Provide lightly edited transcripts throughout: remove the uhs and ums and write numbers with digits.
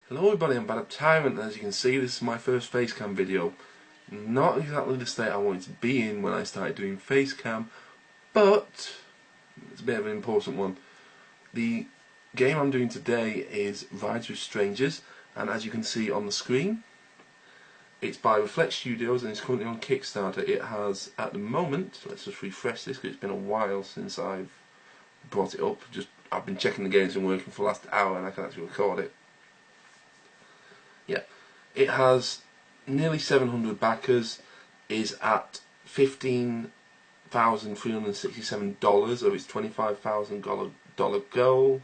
Hello everybody, I'm Bad Tyrant, and as you can see this is my first facecam video. Not exactly the state I wanted to be in when I started doing facecam, but it's a bit of an important one. The game I'm doing today is Rides with Strangers, and as you can see on the screen, it's by Reflect Studios and it's currently on Kickstarter. It has, at the moment, let's just refresh this because it's been a while since I've brought it up. I've been checking the game's been working for the last hour and I can actually record it. Yeah, it has nearly 700 backers, is at $15,367 of its $25,000 goal,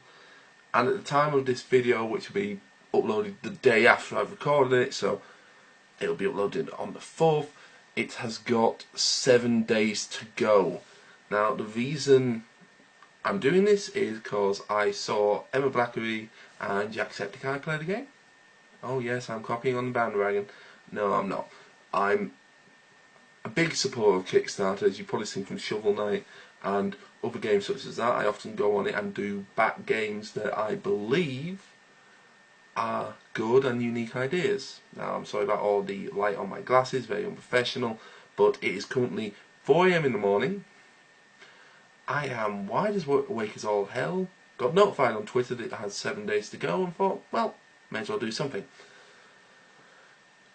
and at the time of this video, which will be uploaded the day after I've recorded it, so it'll be uploaded on the 4th, it has got 7 days to go. Now the reason I'm doing this is because I saw Emma Blackery and Jacksepticeye play the game. Oh yes, I'm copying on the bandwagon. No, I'm not. I'm a big supporter of Kickstarter, as you've probably seen from Shovel Knight and other games such as that. I often go on it and do back games that I believe are good and unique ideas. Now, I'm sorry about all the light on my glasses, very unprofessional, but it is currently 4 AM in the morning. I am wide as awake as all hell. Got notified on Twitter that it has 7 days to go and thought, well, may as well do something.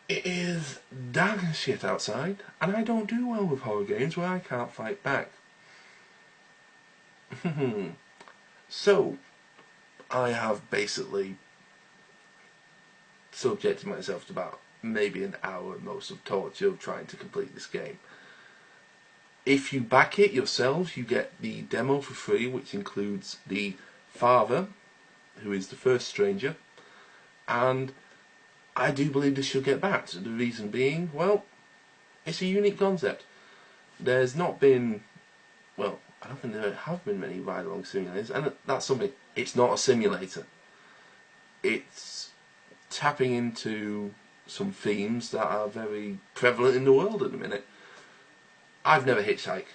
It is dark as shit outside, and I don't do well with horror games where I can't fight back. So, I have basically subjected myself to about maybe an hour at most of torture of trying to complete this game. If you back it yourselves, you get the demo for free, which includes the father, who is the first stranger, and I do believe this should get backed. The reason being, well, it's a unique concept. There's not been, well, I don't think there have been many ride-along simulators, and that's something. It's not a simulator. It's tapping into some themes that are very prevalent in the world at the minute. I've never hitchhiked.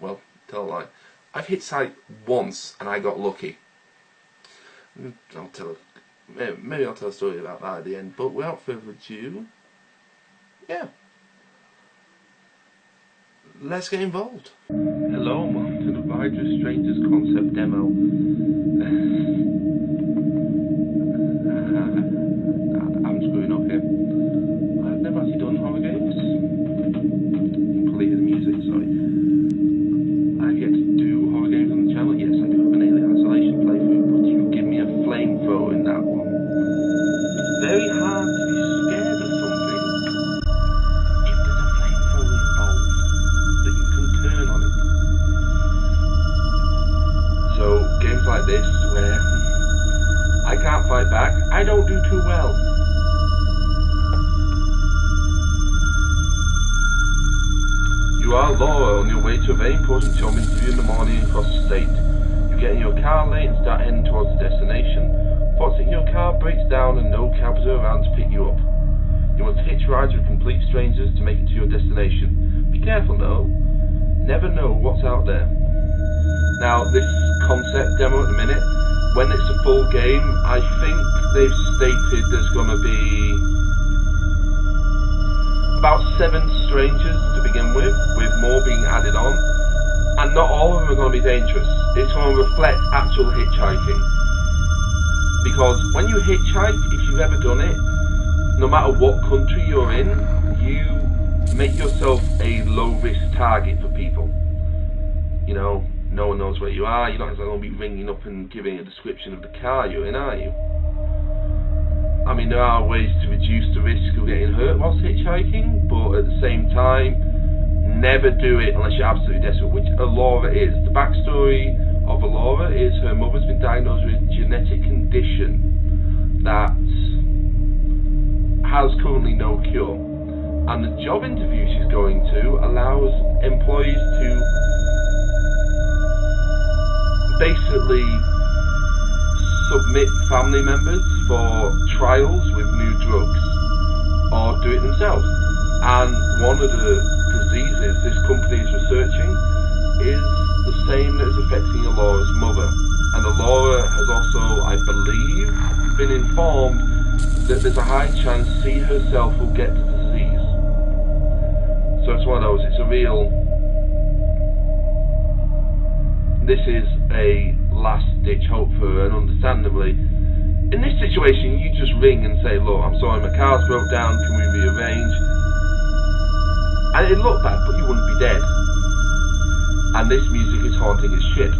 Well, tell a lie. I've hitchhiked once and I got lucky. Maybe I'll tell a story about that at the end, but without further ado, yeah, let's get involved. Hello and welcome to the Rides with Strangers concept demo. I'm screwing up here. I've never actually done horror games. You can probably hear the music, sorry. I've yet to do horror games on the channel. Yes, I do have an Alien Isolation playthrough, but you can give me a flamethrower in that one. It's very hard to be scared of something if there's a flamethrower involved that you can turn on it. So games like this where I can't fight back, I don't do too well. You are Laura on your way to a very important job interview in the morning across the state. You get in your car late and start heading towards the destination. Fortunately, your car breaks down and no cabs are around to pick you up. You must hitch rides with complete strangers to make it to your destination. Be careful though, never know what's out there. Now this concept demo at the minute, when it's a full game, I think they've stated there's going to be about 7 strangers to begin with more being added on, and not all of them are going to be dangerous. It's going to reflect actual hitchhiking. Because when you hitchhike, if you've ever done it, no matter what country you're in, you make yourself a low-risk target for people. You know, no one knows where you are, you're not going to be ringing up and giving a description of the car you're in, are you? I mean, there are ways to reduce the risk of getting hurt whilst hitchhiking, but at the same time, never do it unless you're absolutely desperate, which Alora is. The backstory of Alora is her mother's been diagnosed with a genetic condition that has currently no cure, and the job interview she's going to allows employees to basically submit family members for trials with new drugs or do it themselves. And one of the diseases this company is researching is the same that is affecting Alora's mother. And Alora has also, I believe, been informed that there's a high chance she herself will get the disease. So it's one of those, it's a real, this is a last ditch hope for her, and understandably, in this situation you just ring and say, look, I'm sorry, my car's broke down, can we rearrange? And it'd look bad, but you wouldn't be dead. And this music is haunting as shit.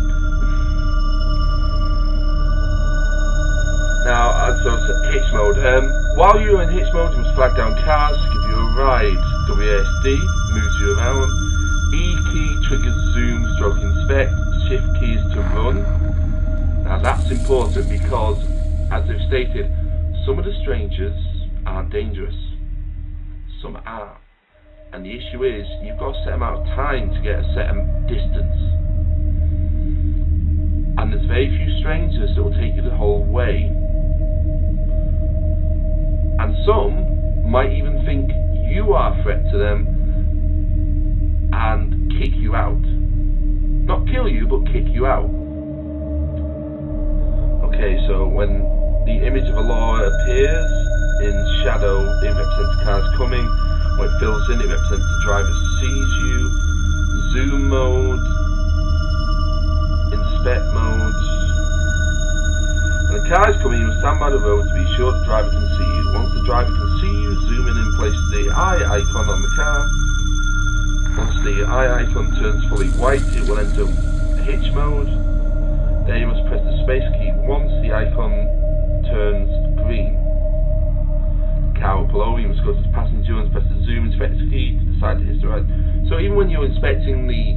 Now, so it's hitch mode. While you're in hitch mode, you must flag down cars to give you a ride. WASD moves you around. E key triggers zoom, stroke inspect. Shift key is to run. Now that's important because, as they've stated, some of the strangers are dangerous. Some are. And the issue is, you've got a set amount of time to get a set distance. And there's very few strangers that will take you the whole way. And some might even think you are a threat to them and kick you out. Not kill you, but kick you out. Okay, so when the image of a law appears in shadow, it represents the car's coming. When it fills in, it represents the driver sees you. Zoom mode, inspect mode. When the car is coming, you will stand by the road to be sure the driver can see you. Once the driver can see you, zoom in and place the eye icon on the car. Once the eye icon turns fully white, it will enter hitch mode. Then you must press the space key once the icon turns green. Car will pull over, you must go to the passenger and press the zoom inspector key to decide to hit the right. So even when you're inspecting the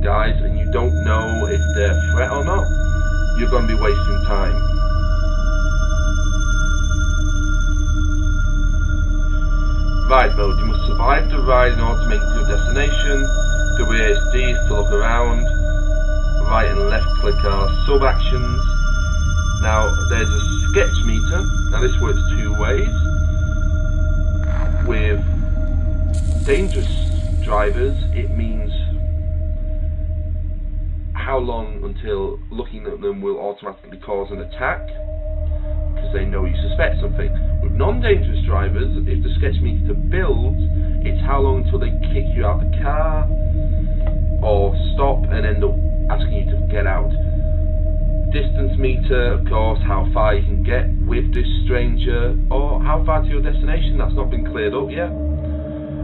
guys and you don't know if they're a threat or not, you're going to be wasting time. Ride mode, you must survive the ride in order to make it to your destination. WASD is to look around. Right and left click are sub actions. Now there's a sketch meter. Now this works two ways. With dangerous drivers, it means how long until looking at them will automatically cause an attack, because they know you suspect something. With non-dangerous drivers, if the sketch meter builds, it's how long until they kick you out of the car or stop and end up asking you to get out. Distance meter, of course, how far you can get with this stranger, or how far to your destination. That's not been cleared up yet.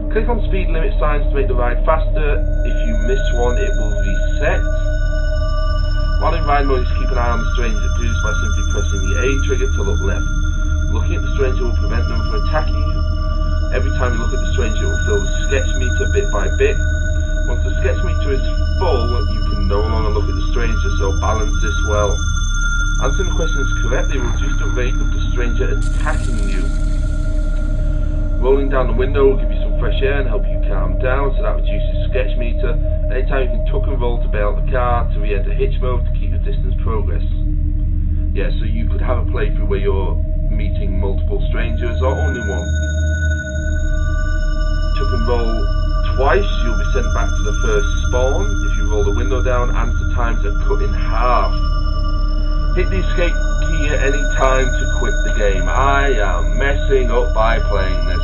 Click on speed limit signs to make the ride faster. If you miss one, it will reset. While in ride mode, just keep an eye on the stranger. Do this by simply pressing the A trigger to look left. Looking at the stranger will prevent them from attacking you. Every time you look at the stranger, it will fill the sketch meter bit by bit. Once the sketch meter is full, you can no longer look at the stranger, so balance this well. Answering the questions correctly will reduce the rate of the stranger attacking you. Rolling down the window will give you some fresh air and help you calm down, so that reduces sketch meter. Anytime you can tuck and roll to bail the car to re-enter hitch mode to keep the distance progress. Yeah, so you could have a playthrough where you're meeting multiple strangers or only one. Tuck and roll twice, you'll be sent back to the first spawn. If you roll the window down, answer times are cut in half. Hit the escape key at any time to quit the game. I am messing up by playing this.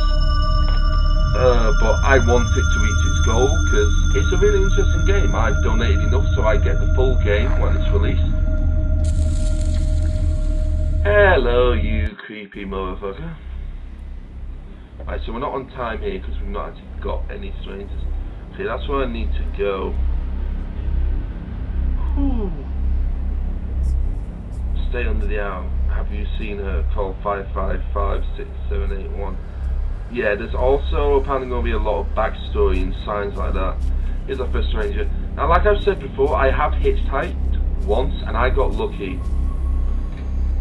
But I want it to reach its goal because it's a really interesting game. I've donated enough so I get the full game when it's released. Hello, you creepy motherfucker. Right, so we're not on time here because we've not actually got any strangers. See, that's where I need to go. Whew. Stay under the arm. Have you seen her? Call 555-6781. Yeah, there's also apparently going to be a lot of backstory and signs like that. Here's our first stranger. Now, like I've said before, I have hitchhiked once and I got lucky.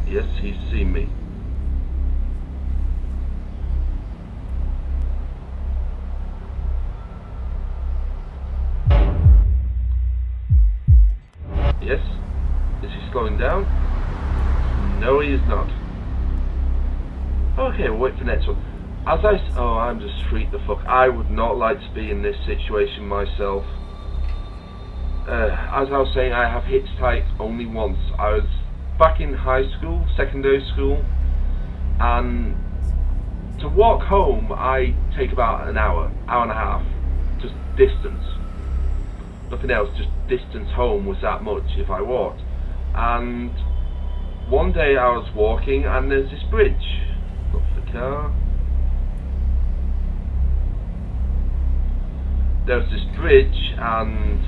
Yes, he's seen me. Yes? Is he slowing down? No, he is not. Okay, we'll wait for the next one. I'm just freaked the fuck. I would not like to be in this situation myself. As I was saying, I have hitchhiked only once. I was back in high school, secondary school, and to walk home I take about an hour and a half, just distance. Nothing else, just distance home was that much if I walked. And one day I was walking and there's this bridge. Look for the car. There's this bridge, and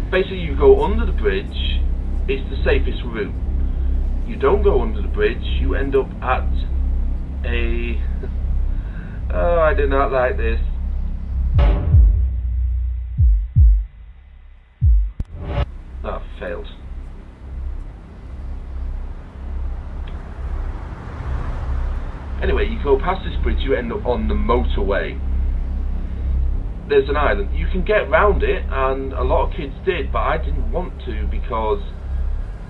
basically you go under the bridge. It's the safest route. You don't go under the bridge, you end up at a... Oh, I do not like this. Oh, failed. Anyway, you go past this bridge, you end up on the motorway. There's an island. You can get round it, and a lot of kids did, but I didn't want to, because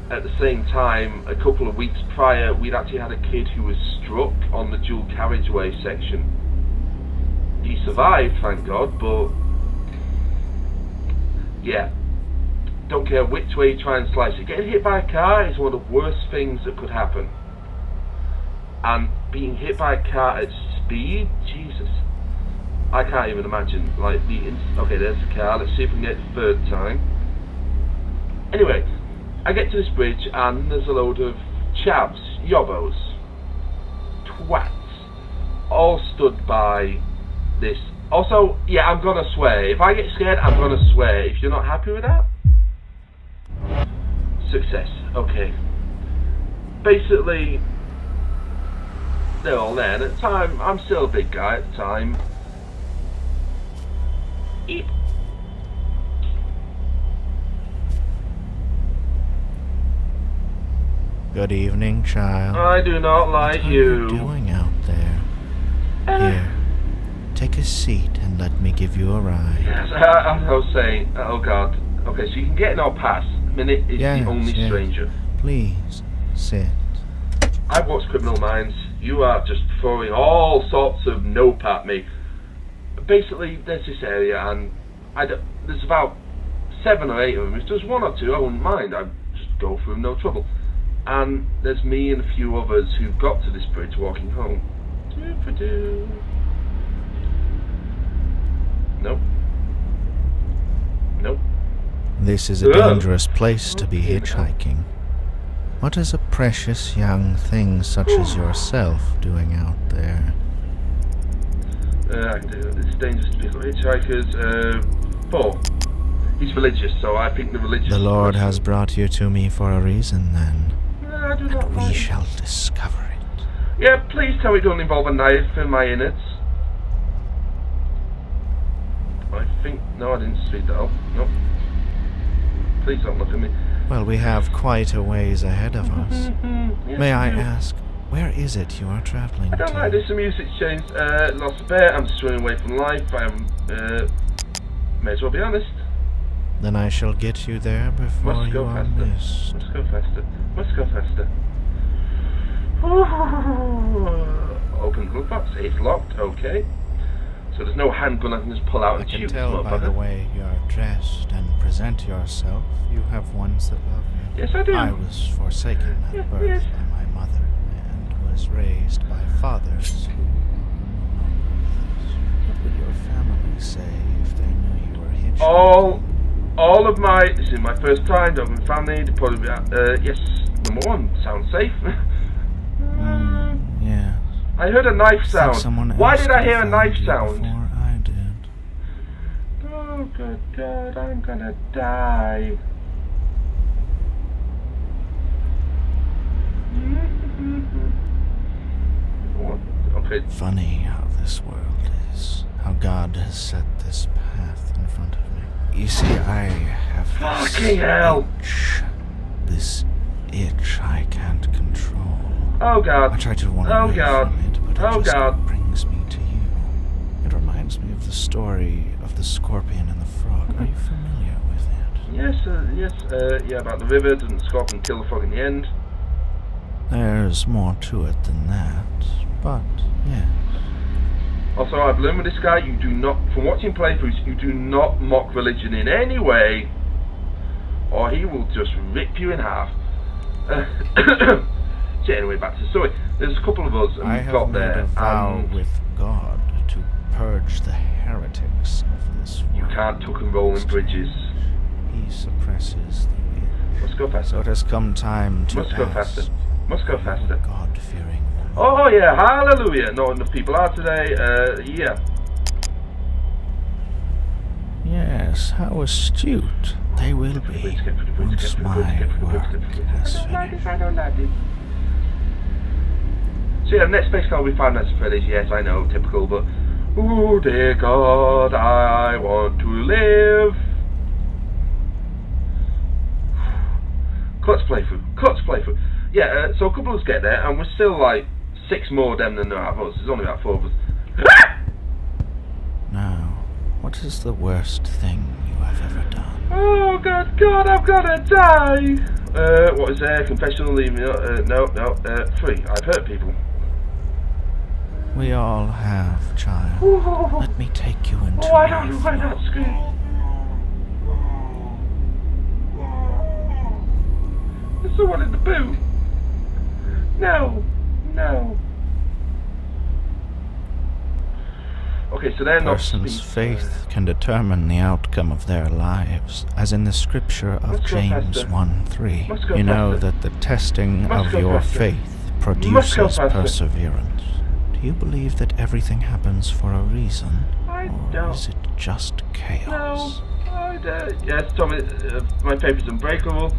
at the same time, a couple of weeks prior, we'd actually had a kid who was struck on the dual carriageway section. He survived, thank God, but yeah, don't care which way you try and slice it. Getting hit by a car is one of the worst things that could happen. And being hit by a car at speed, Jesus, I can't even imagine. Like okay, there's the car. Let's see if we can get it the third time. Anyway, I get to this bridge and there's a load of chavs, yobbos, twats, all stood by this. Also, yeah, I'm gonna swear. If I get scared, I'm gonna swear. If you're not happy with that, success. Okay. Basically, they're all there. And at the time, I'm still a big guy at the time. Eep. Good evening, child. I do not like you. What are you doing out there? Here, take a seat and let me give you a ride. Yes, I was saying, oh God. Okay, so you can get in our pass. Minute is the only stranger. Please, sit. I've watched Criminal Minds. You are just throwing all sorts of nope at me. Basically, there's this area, and there's about 7 or 8 of them. If there's 1 or 2, I wouldn't mind. I'd just go through no trouble. And there's me and a few others who got to this bridge walking home. Nope. Nope. This is a dangerous place to be hitchhiking. What is a precious young thing such as yourself doing out there? I can do it. It's dangerous to pick up hitchhikers. 4. He's religious, so I think the religious... The Lord has brought you to me for a reason, then. I do not and we shall discover it. Yeah, please tell me it don't involve a knife in my innards. I think... No, I didn't speed that up. Nope. Please don't look at me. Well, we have quite a ways ahead of us. Yes, May I ask, where is it you are travelling to? I don't like this. The music's changed. Lost a bet. I'm swimming away from life. May as well be honest. Then I shall get you there before you are missed. Must go faster. Must go faster. Open glove box. It's locked. Okay. So there's no handgun I can just pull out and shoot. I can tell by the way you are dressed and present yourself, you have ones that love you. Yes, I do. I was forsaken at birth by my mother and was raised by fathers who are no longer with us. What would your family say if they knew you were hitchhiking? All of my... This is my first time, don't have a family, they'd probably be... yes, number 1, sounds safe. Yes. I heard a knife sound. Why did I hear a knife sound? Before I did. Oh, good God, I'm gonna die. Okay. Funny how this world is. How God has set this path in front of me. You see, I have fucking hell. This itch I can't control. Oh God. I try to run away from it, but it just God. brings me to you. It reminds me of the story of the scorpion and the frog. Are you familiar with it? Yes, yeah, about the river, doesn't the scorpion kill the frog in the end? There's more to it than that, but yes. Also, I've learned with this guy, you do not, from watching playthroughs, you do not mock religion in any way, or he will just rip you in half. So anyway, back to the story. There's a couple of us, and I we have got made there, a vow and with God to purge the heretics of this world. you can't tuck and roll in bridges. He suppresses the wind. Let's go faster. So it has come time to Must go ask, faster. Must go faster. God-fearing woman. Oh yeah, hallelujah. Not enough people are today. Yeah. Yes, how astute they will be once my work has finished. I don't like this. So yeah, next place can be Five Nights at Freddy's. Yes, I know, typical, but oh dear God, I want to live. Clutch playthrough. Yeah, so a couple of us get there, and we're still like 6 more of them than there are of us. There's only about 4 of us. Now, what is the worst thing you have ever done? Oh God, I'm gonna die. What is there? Confessional, leave me. No. 3. I've hurt people. We all have, child. Oh, Let me take you into why my not scream? There's someone in the booth. No. Okay, so they're A not. person's faith can determine the outcome of their lives, as in the scripture of Let's go James faster. 1:3. Let's go You know faster. that the testing Let's of go your faster. faith Let's go produces faster. perseverance. Do you believe that everything happens for a reason? I Or don't. is it just chaos? No, I don't. Yes, Tommy, my faith is unbreakable.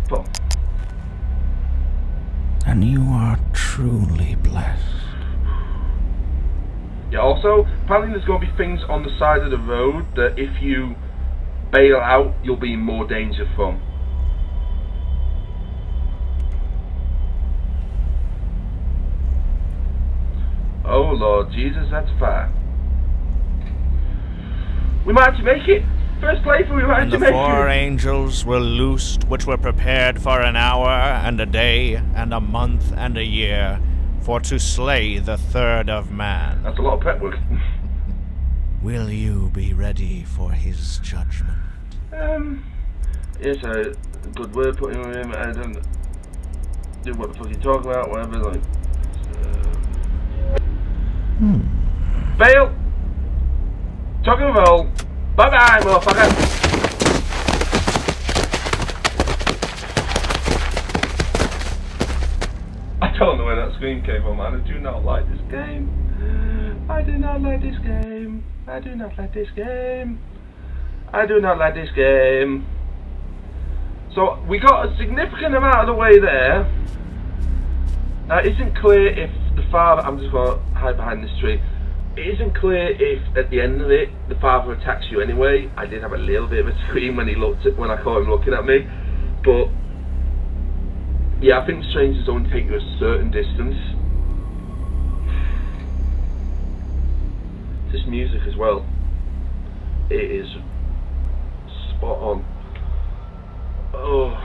Well, And you are truly blessed. yeah, also, apparently there's going to be things on the side of the road that if you bail out, you'll be in more danger from. Oh Lord Jesus, that's fire. We might actually make it. First playthrough, we might And actually the make 4 it. angels were loosed, which were prepared for an hour, and a day, and a month, and a year, for to slay the third of man. That's a lot of prep work. Will you be ready for his judgment? It's a good word putting on him. I don't do what the fuck you talking about, whatever, like. Fail! Tuck and roll. Bye bye, motherfucker! I don't know where that scream came from, man. I do not like this game. I do not like this game. I do not like this game. I do not like this game. So, we got a significant amount of the way there. Now, it isn't clear if the father... I'm just going to hide behind this tree. It isn't clear if, at the end of it, the father attacks you anyway. I did have a little bit of a scream when when I caught him looking at me. But, yeah, I think strangers only take you a certain distance. This music as well. It is spot on. Oh.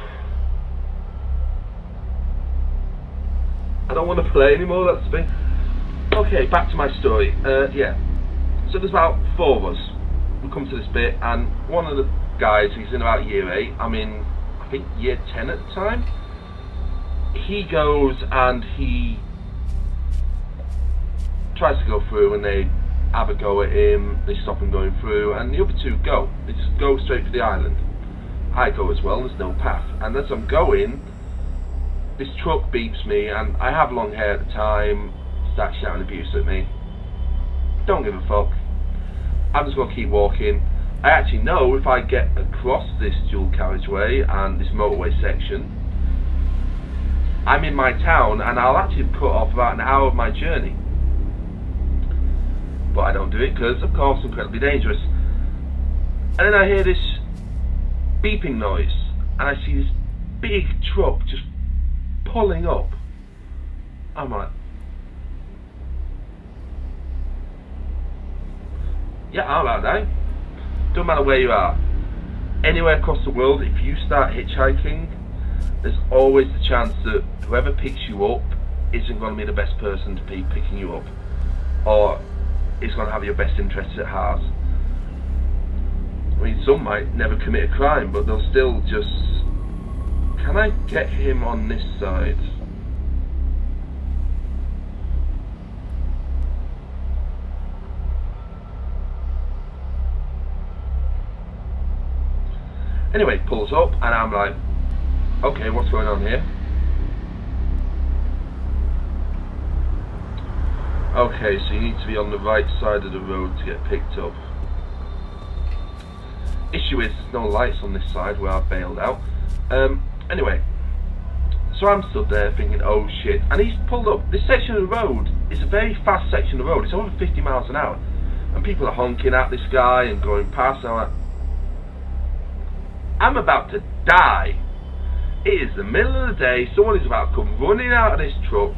I don't want to play anymore, that's the thing. Okay, back to my story. Yeah. So there's about 4 of us. We come to this bit, and one of the guys, he's in about year 8, I'm in, I think, year 10 at the time. He goes and he tries to go through, and they have a go at him, they stop him going through, and the other 2 go. They just go straight for the island. I go as well, there's no path. And as I'm going, this truck beeps me, and I have long hair at the time, starts shouting abuse at me. Don't give a fuck. I'm just going to keep walking. I actually know if I get across this dual carriageway and this motorway section, I'm in my town, and I'll actually cut off about an hour of my journey. But I don't do it because, of course, it's incredibly dangerous. And then I hear this beeping noise, and I see this big truck just pulling up. I'm like, yeah, I'm about to die. Don't matter where you are. Anywhere across the world, if you start hitchhiking, there's always the chance that whoever picks you up isn't going to be the best person to be picking you up, or is going to have your best interests at heart. I mean, some might never commit a crime, but they'll still just can I get him on this side? Anyway, pulls up and I'm like, okay, what's going on here? Okay, so you need to be on the right side of the road to get picked up. Issue is, there's no lights on this side where I've bailed out. Anyway, so I'm stood there thinking, oh shit, and he's pulled up. This section of the road is a very fast section of the road. It's over 50 miles an hour, and people are honking at this guy and going past. And I'm about to die. It is the middle of the day. Someone is about to come running out of this truck,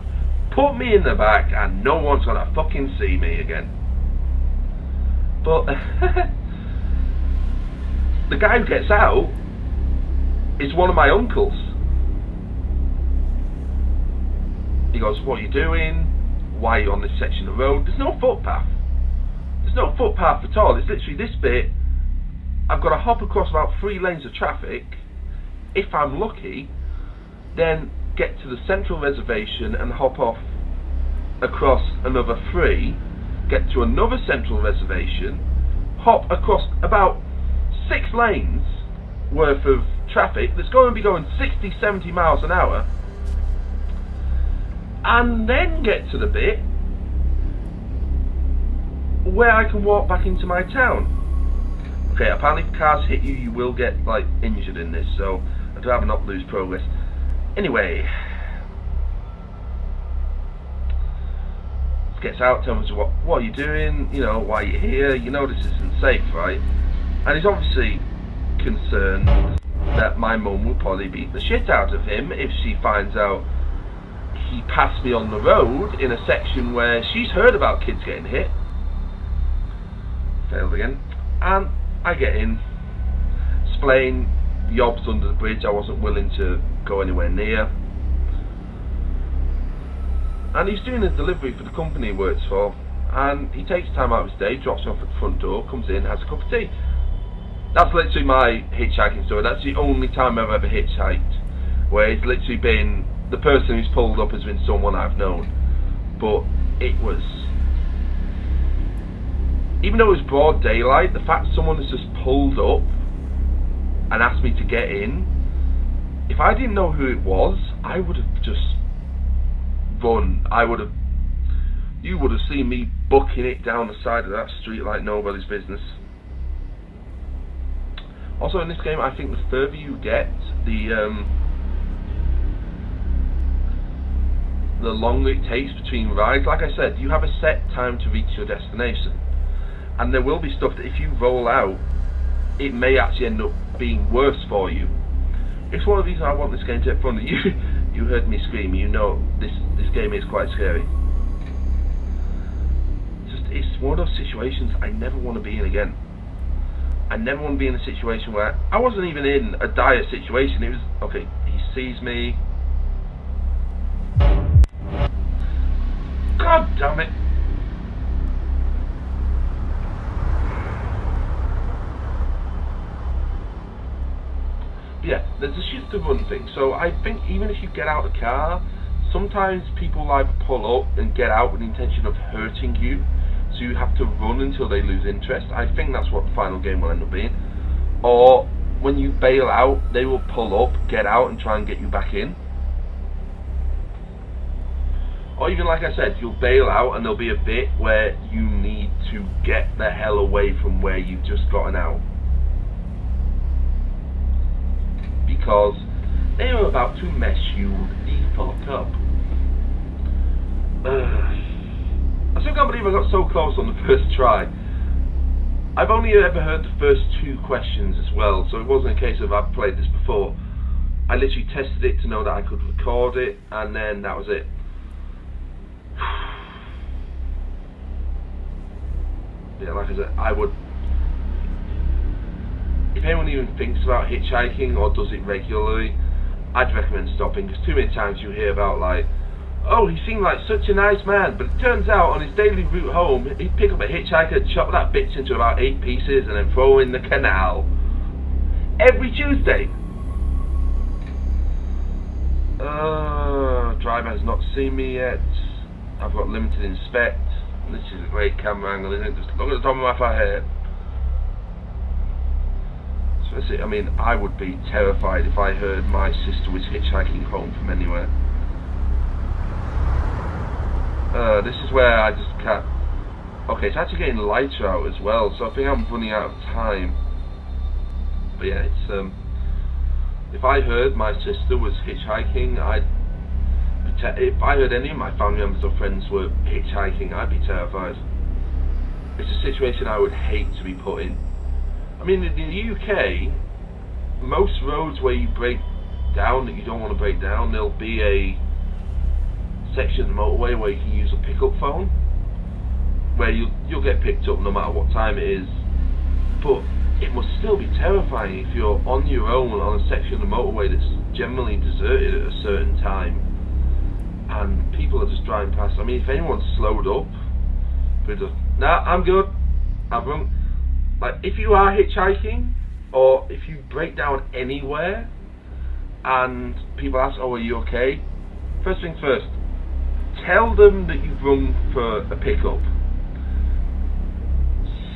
put me in the back, and no one's gonna fucking see me again. But the guy who gets out is one of my uncles. He goes, what are you doing? Why are you on this section of road? There's no footpath. There's no footpath at all. It's literally this bit. I've got to hop across about 3 lanes of traffic. If I'm lucky, then get to the central reservation and hop off across another 3, get to another central reservation, hop across about 6 lanes worth of traffic that's going to be going 60, 70 miles an hour, and then get to the bit where I can walk back into my town. Okay, apparently if cars hit you, you will get like injured in this, so I'd rather not lose progress. Anyway, gets out, tells me what are you doing, you know, why are you here, you know this isn't safe, right? And he's obviously concerned that my mum will probably beat the shit out of him if she finds out he passed me on the road in a section where she's heard about kids getting hit. Failed again. And I get in, explain yobs under the bridge, I wasn't willing to go anywhere near. And he's doing a delivery for the company he works for, and he takes time out of his day, drops me off at the front door, comes in, has a cup of tea. That's literally my hitchhiking story. That's the only time I've ever hitchhiked, where it's literally been, the person who's pulled up has been someone I've known. But it was, even though it was broad daylight, the fact someone has just pulled up and asked me to get in, if I didn't know who it was, I would have just run. You would have seen me booking it down the side of that street like nobody's business. Also in this game, I think the further you get, the longer it takes between rides. Like I said, you have a set time to reach your destination, and there will be stuff that if you roll out, it may actually end up being worse for you. It's one of the reasons I want this game to get fun. You heard me scream, you know this game is quite scary. It's one of those situations I never want to be in again. I never want to be in a situation where I wasn't even in a dire situation. It was, okay, he sees me. God damn it. Yeah, there's a shift to run thing. So I think even if you get out of the car, sometimes people either pull up and get out with the intention of hurting you, so you have to run until they lose interest. I think that's what the final game will end up being. Or when you bail out, they will pull up, get out, and try and get you back in. Or even like I said, you'll bail out and there'll be a bit where you need to get the hell away from where you've just gotten out, because they are about to mess you the fuck up. I still can't believe I got so close on the first try. I've only ever heard the first 2 questions as well, so it wasn't a case of I've played this before. I literally tested it to know that I could record it, and then that was it. Yeah, like I said, I would, if anyone even thinks about hitchhiking or does it regularly, I'd recommend stopping, because too many times you hear about like, oh, he seemed like such a nice man, but it turns out on his daily route home, he'd pick up a hitchhiker, chop that bitch into about 8 pieces and then throw her in the canal. Every Tuesday. Driver has not seen me yet. I've got limited inspect. This is a great camera angle, isn't it? Just look at the top of my fat head. I mean, I would be terrified if I heard my sister was hitchhiking home from anywhere. This is where I just can't... Okay, it's actually getting lighter out as well, so I think I'm running out of time. But yeah, it's... if I heard my sister was hitchhiking, if I heard any of my family members or friends were hitchhiking, I'd be terrified. It's a situation I would hate to be put in. I mean, in the UK, most roads where you break down that you don't want to break down, there'll be a section of the motorway where you can use a pickup phone, where you'll get picked up no matter what time it is. But it must still be terrifying if you're on your own on a section of the motorway that's generally deserted at a certain time, and people are just driving past. I mean, if anyone's slowed up, nah, I'm good, I've run. Like, if you are hitchhiking, or if you break down anywhere, and people ask, oh, are you okay? First things first, tell them that you've rung for a pickup.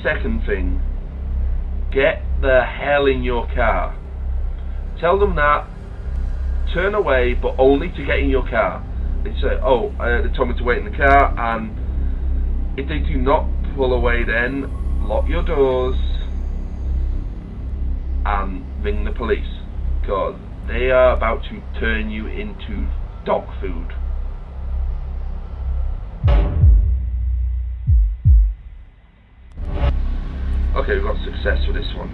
Second thing, get the hell in your car. Tell them that, turn away, but only to get in your car. They say, oh, they told me to wait in the car, and if they do not pull away, then lock your doors and ring the police, because they are about to turn you into dog food. Okay, we've got success for this one.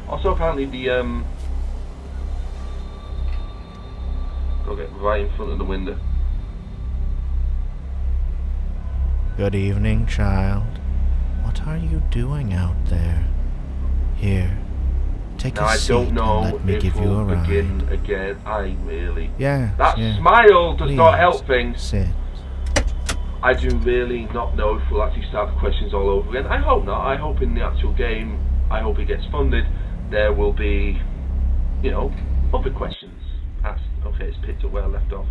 Also, apparently the gotta get right in front of the window. Good evening, child. What are you doing out there? Here, take now, a seat I don't know and let me if give you we'll a ride. begin again. I really... Yes, that yes. smile does Please, not help things. Sit. I do really not know if we'll actually start the questions all over again. I hope not. I hope in the actual game, I hope it gets funded, there will be, you know, other questions asked. Okay, it's picked up where I left off.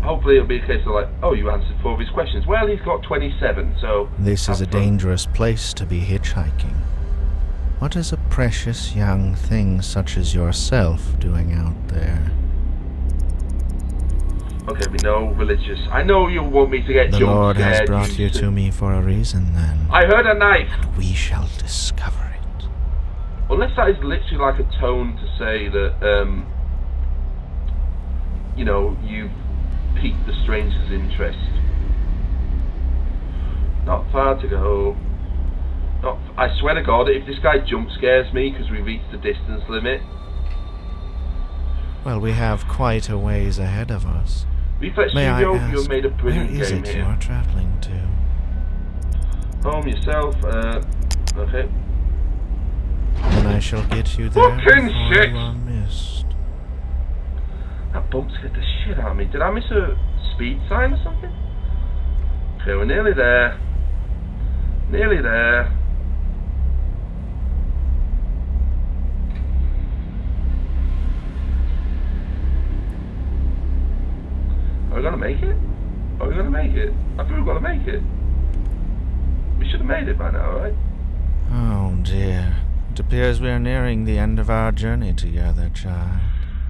Hopefully it'll be a case of like, oh, you answered 4 of his questions. Well, he's got 27, so... This is a dangerous place to be hitchhiking. What is a precious young thing such as yourself doing out there? Okay, we know religious. I know you want me to get The jump Lord has scared. brought you to me for a reason, then. I heard a knife! And we shall discover it. Unless that is literally like a tone to say that, you know, you've piqued the stranger's interest. Not far to go. I swear to God, if this guy jump scares me because we reached the distance limit... Well, we have quite a ways ahead of us. Reflex May I Studio, ask, you've made a brilliant where is game it here. you are traveling to? Home yourself, okay. Then I shall get you there Fucking before shit! you are missed. That bump scared the shit out of me. Did I miss a speed sign or something? Okay, we're nearly there. Nearly there. Are we gonna make it? Are we gonna make it? I think we're gonna make it. We should have made it by now, right? Oh dear. It appears we are nearing the end of our journey together, child.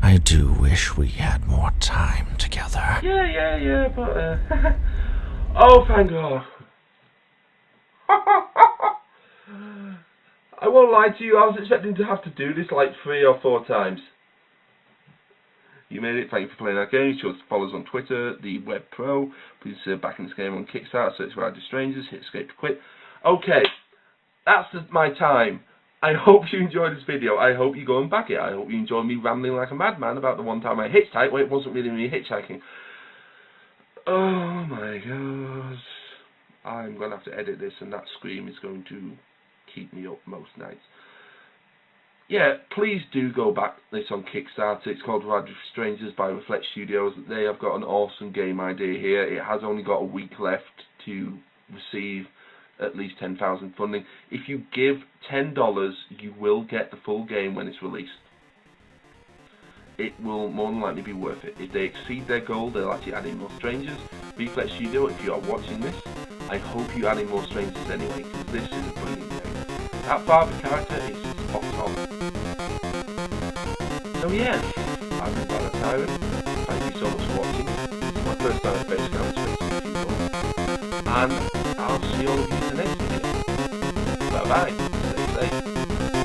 I do wish we had more time together. Yeah, but, oh, thank God. I won't lie to you, I was expecting to have to do this like 3 or 4 times. You made it, thank you for playing our game. Sure to follow us on Twitter, the Web Pro. Please back in this game on Kickstarter, search for Strangers, hit escape to quit. Okay, that's my time. I hope you enjoyed this video. I hope you go and back it. I hope you enjoy me rambling like a madman about the one time I hitchhiked where it wasn't really me hitchhiking. Oh my God. I'm going to have to edit this, and that scream is going to keep me up most nights. yeah, please do go back. It's on Kickstarter. It's called Rad Strangers by Reflect Studios. They have got an awesome game idea here. It has only got a week left to receive at least 10,000 funding. If you give $10, you will get the full game when it's released. It will more than likely be worth it. If they exceed their goal, they'll actually add in more Strangers. Reflex Studio, if you are watching this, I hope you add in more Strangers anyway, because this is a brilliant game. That father character is spot on. So yeah, I've been Brother Tyrant. Thank you so much for watching. It's my first time at Base Camp, and I'll see all of you in the next video. Bye bye. Stay safe.